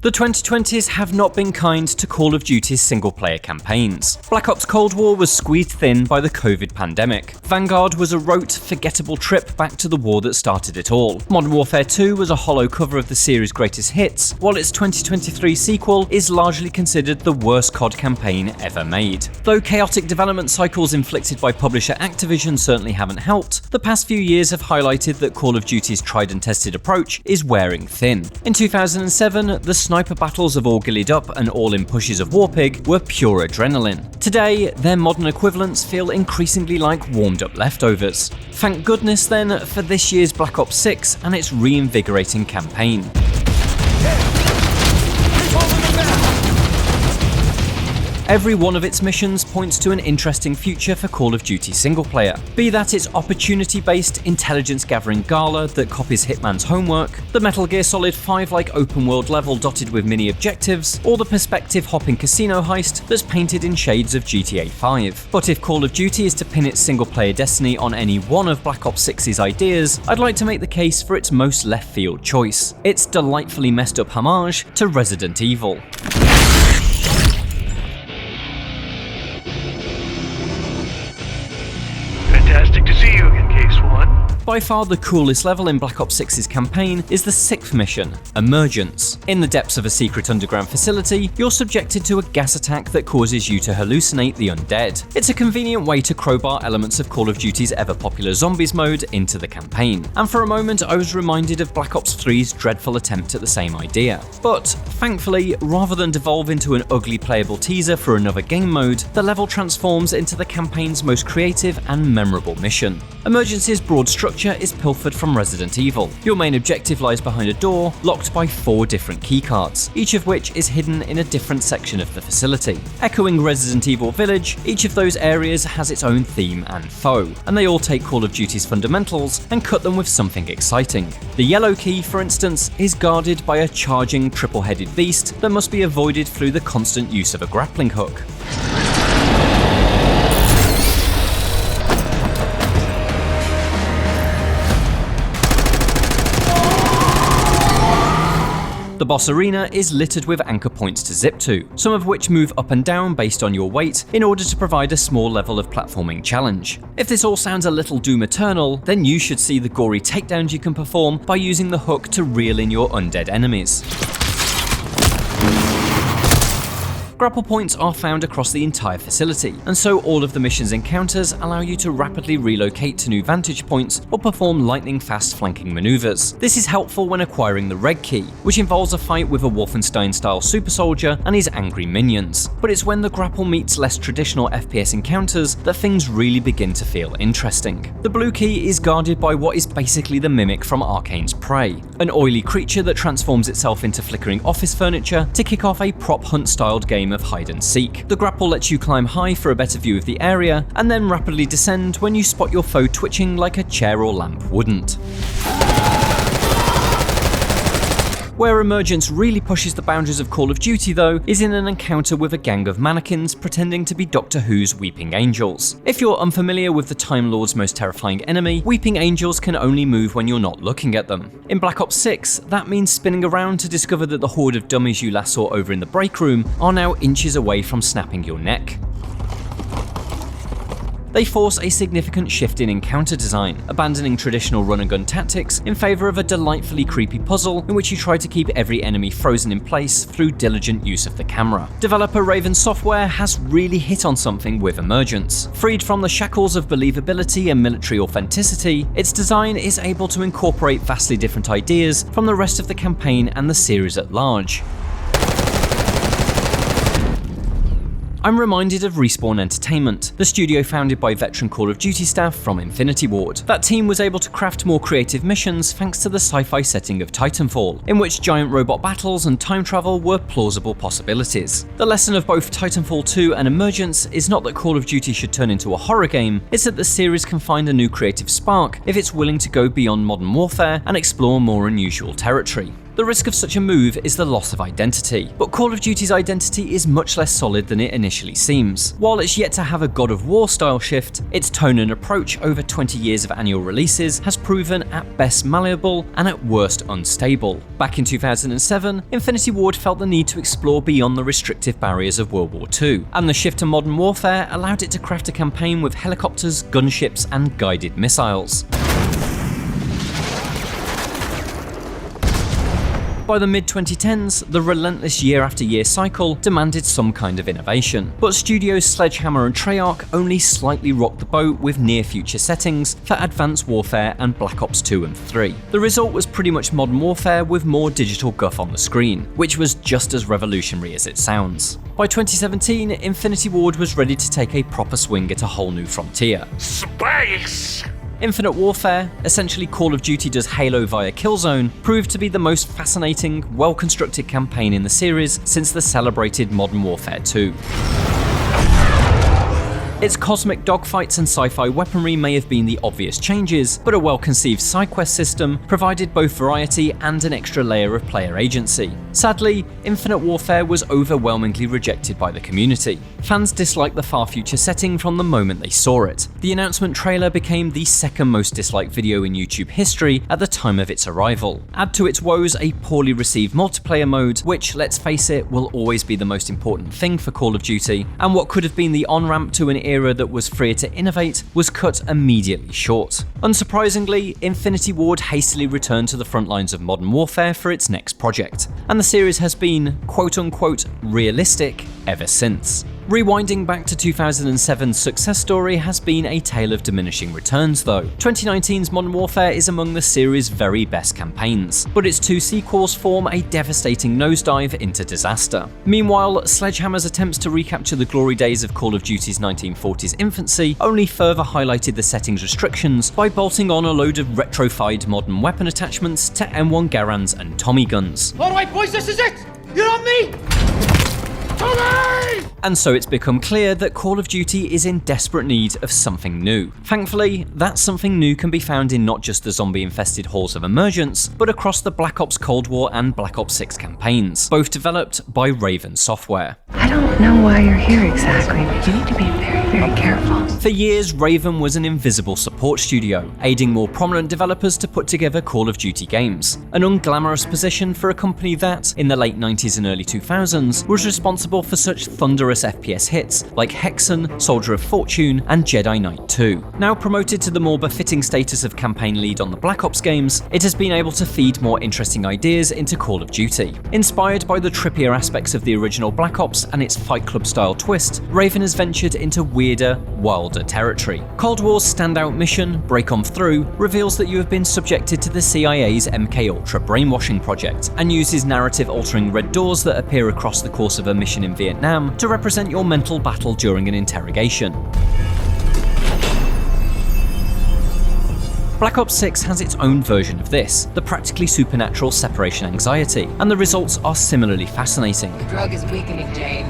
The 2020s have not been kind to Call of Duty's single-player campaigns. Black Ops Cold War was squeezed thin by the COVID pandemic. Vanguard was a rote, forgettable trip back to the war that started it all. Modern Warfare 2 was a hollow cover of the series' greatest hits, while its 2023 sequel is largely considered the worst COD campaign ever made. Though chaotic development cycles inflicted by publisher Activision certainly haven't helped, the past few years have highlighted that Call of Duty's tried and tested approach is wearing thin. In 2007, the sniper battles of All Gillied Up and All-In pushes of Warpig were pure adrenaline. Today, their modern equivalents feel increasingly like warmed-up leftovers. Thank goodness then for this year's Black Ops 6 and its reinvigorating campaign. Every one of its missions points to an interesting future for Call of Duty single-player. Be that its opportunity-based, intelligence-gathering gala that copies Hitman's homework, the Metal Gear Solid 5-like open-world level dotted with mini-objectives, or the perspective-hopping casino heist that's painted in shades of GTA 5. But if Call of Duty is to pin its single-player destiny on any one of Black Ops 6's ideas, I'd like to make the case for its most left-field choice: its delightfully messed-up homage to Resident Evil. Fantastic to see you again, Case 1. By far the coolest level in Black Ops 6's campaign is the 6th mission, Emergence. In the depths of a secret underground facility, you're subjected to a gas attack that causes you to hallucinate the undead. It's a convenient way to crowbar elements of Call of Duty's ever-popular zombies mode into the campaign, and for a moment I was reminded of Black Ops 3's dreadful attempt at the same idea. But, thankfully, rather than devolve into an ugly playable teaser for another game mode, the level transforms into the campaign's most creative and memorable mission. Emergence's broad structure is pilfered from Resident Evil. Your main objective lies behind a door, locked by 4 different keycards, each of which is hidden in a different section of the facility. Echoing Resident Evil Village, each of those areas has its own theme and foe, and they all take Call of Duty's fundamentals and cut them with something exciting. The yellow key, for instance, is guarded by a charging, triple-headed beast that must be avoided through the constant use of a grappling hook. The boss arena is littered with anchor points to zip to, some of which move up and down based on your weight in order to provide a small level of platforming challenge. If this all sounds a little Doom Eternal, then you should see the gory takedowns you can perform by using the hook to reel in your undead enemies. Grapple points are found across the entire facility, and so all of the mission's encounters allow you to rapidly relocate to new vantage points or perform lightning-fast flanking maneuvers. This is helpful when acquiring the red key, which involves a fight with a Wolfenstein-style super soldier and his angry minions. But it's when the grapple meets less traditional FPS encounters that things really begin to feel interesting. The blue key is guarded by what is basically the mimic from Arcane's Prey, an oily creature that transforms itself into flickering office furniture to kick off a prop hunt-styled game of hide and seek. The grapple lets you climb high for a better view of the area, and then rapidly descend when you spot your foe twitching like a chair or lamp wouldn't. Where Emergence really pushes the boundaries of Call of Duty though, is in an encounter with a gang of mannequins pretending to be Doctor Who's Weeping Angels. If you're unfamiliar with the Time Lord's most terrifying enemy, Weeping Angels can only move when you're not looking at them. In Black Ops 6, that means spinning around to discover that the horde of dummies you last saw over in the break room are now inches away from snapping your neck. They force a significant shift in encounter design, abandoning traditional run-and-gun tactics in favour of a delightfully creepy puzzle in which you try to keep every enemy frozen in place through diligent use of the camera. Developer Raven Software has really hit on something with Emergence. Freed from the shackles of believability and military authenticity, its design is able to incorporate vastly different ideas from the rest of the campaign and the series at large. I'm reminded of Respawn Entertainment, the studio founded by veteran Call of Duty staff from Infinity Ward. That team was able to craft more creative missions thanks to the sci-fi setting of Titanfall, in which giant robot battles and time travel were plausible possibilities. The lesson of both Titanfall 2 and Emergence is not that Call of Duty should turn into a horror game, it's that the series can find a new creative spark if it's willing to go beyond modern warfare and explore more unusual territory. The risk of such a move is the loss of identity, but Call of Duty's identity is much less solid than it initially initially seems. While it's yet to have a God of War style shift, its tone and approach over 20 years of annual releases has proven at best malleable and at worst unstable. Back in 2007, Infinity Ward felt the need to explore beyond the restrictive barriers of World War II, and the shift to modern warfare allowed it to craft a campaign with helicopters, gunships, and guided missiles. By the mid-2010s, the relentless year-after-year cycle demanded some kind of innovation, but studios Sledgehammer and Treyarch only slightly rocked the boat with near-future settings for Advanced Warfare and Black Ops 2 and 3. The result was pretty much Modern Warfare with more digital guff on the screen, which was just as revolutionary as it sounds. By 2017, Infinity Ward was ready to take a proper swing at a whole new frontier. Space! Infinite Warfare, essentially Call of Duty does Halo via Killzone, proved to be the most fascinating, well-constructed campaign in the series since the celebrated Modern Warfare 2. Its cosmic dogfights and sci-fi weaponry may have been the obvious changes, but a well-conceived side quest system provided both variety and an extra layer of player agency. Sadly, Infinite Warfare was overwhelmingly rejected by the community. Fans disliked the far future setting from the moment they saw it. The announcement trailer became the second most disliked video in YouTube history at the time of its arrival. Add to its woes a poorly received multiplayer mode, which, let's face it, will always be the most important thing for Call of Duty, and what could have been the on-ramp to an era that was freer to innovate was cut immediately short. Unsurprisingly, Infinity Ward hastily returned to the front lines of Modern Warfare for its next project, and the series has been, quote-unquote, realistic ever since. Rewinding back to 2007's success story has been a tale of diminishing returns though. 2019's Modern Warfare is among the series' very best campaigns, but its two sequels form a devastating nosedive into disaster. Meanwhile, Sledgehammer's attempts to recapture the glory days of Call of Duty's 1940s infancy only further highlighted the setting's restrictions by bolting on a load of retrofied modern weapon attachments to M1 Garands and Tommy guns. Alright boys, this is it! You're on me! And so it's become clear that Call of Duty is in desperate need of something new. Thankfully, that something new can be found in not just the zombie-infested halls of Emergence, but across the Black Ops Cold War and Black Ops 6 campaigns, both developed by Raven Software. I don't know why you're here exactly, but you need to be very, very careful. For years, Raven was an invisible support studio, aiding more prominent developers to put together Call of Duty games, an unglamorous position for a company that, in the late 90s and early 2000s, was responsible for such thunderous FPS hits like Hexen, Soldier of Fortune, and Jedi Knight 2. Now promoted to the more befitting status of campaign lead on the Black Ops games, it has been able to feed more interesting ideas into Call of Duty. Inspired by the trippier aspects of the original Black Ops and its Fight Club style twist, Raven has ventured into weirder, wilder territory. Cold War's standout mission, Break On Through, reveals that you have been subjected to the CIA's MKUltra brainwashing project, and uses narrative-altering red doors that appear across the course of a mission in Vietnam to represent your mental battle during an interrogation. Black Ops 6 has its own version of this, the practically supernatural separation anxiety, and the results are similarly fascinating. The drug is weakening, Jane.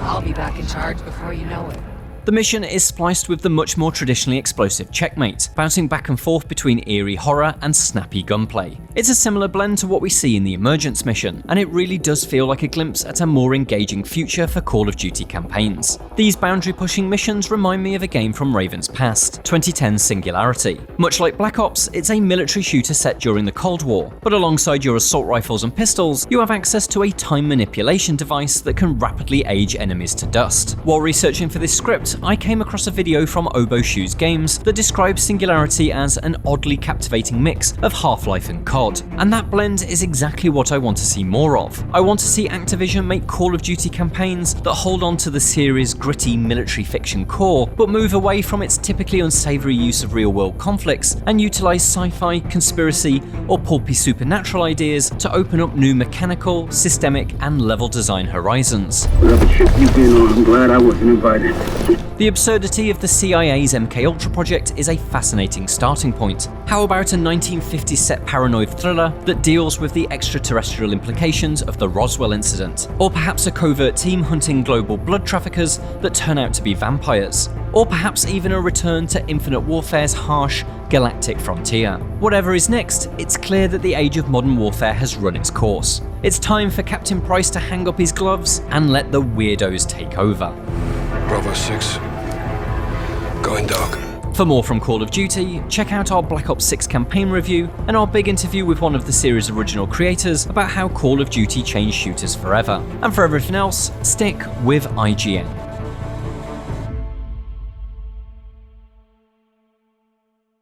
I'll be back in charge before you know it. The mission is spliced with the much more traditionally explosive Checkmate, bouncing back and forth between eerie horror and snappy gunplay. It's a similar blend to what we see in the Emergence mission, and it really does feel like a glimpse at a more engaging future for Call of Duty campaigns. These boundary-pushing missions remind me of a game from Raven's past, 2010's Singularity. Much like Black Ops, it's a military shooter set during the Cold War, but alongside your assault rifles and pistols, you have access to a time manipulation device that can rapidly age enemies to dust. While researching for this script, I came across a video from Obo Shoes Games that describes Singularity as an oddly captivating mix of Half-Life and COD, and that blend is exactly what I want to see more of. I want to see Activision make Call of Duty campaigns that hold on to the series' gritty military fiction core, but move away from its typically unsavory use of real-world conflicts and utilize sci-fi, conspiracy, or pulpy supernatural ideas to open up new mechanical, systemic, and level design horizons. Whatever ship you've been on, I'm glad I wasn't invited. The absurdity of the CIA's MKUltra project is a fascinating starting point. How about a 1950s set paranoid thriller that deals with the extraterrestrial implications of the Roswell incident? Or perhaps a covert team hunting global blood traffickers that turn out to be vampires? Or perhaps even a return to Infinite Warfare's harsh, galactic frontier? Whatever is next, it's clear that the age of modern warfare has run its course. It's time for Captain Price to hang up his gloves and let the weirdos take over. Bravo 6. Going dark. For more from Call of Duty, check out our Black Ops 6 campaign review and our big interview with one of the series' original creators about how Call of Duty changed shooters forever. And for everything else, stick with IGN.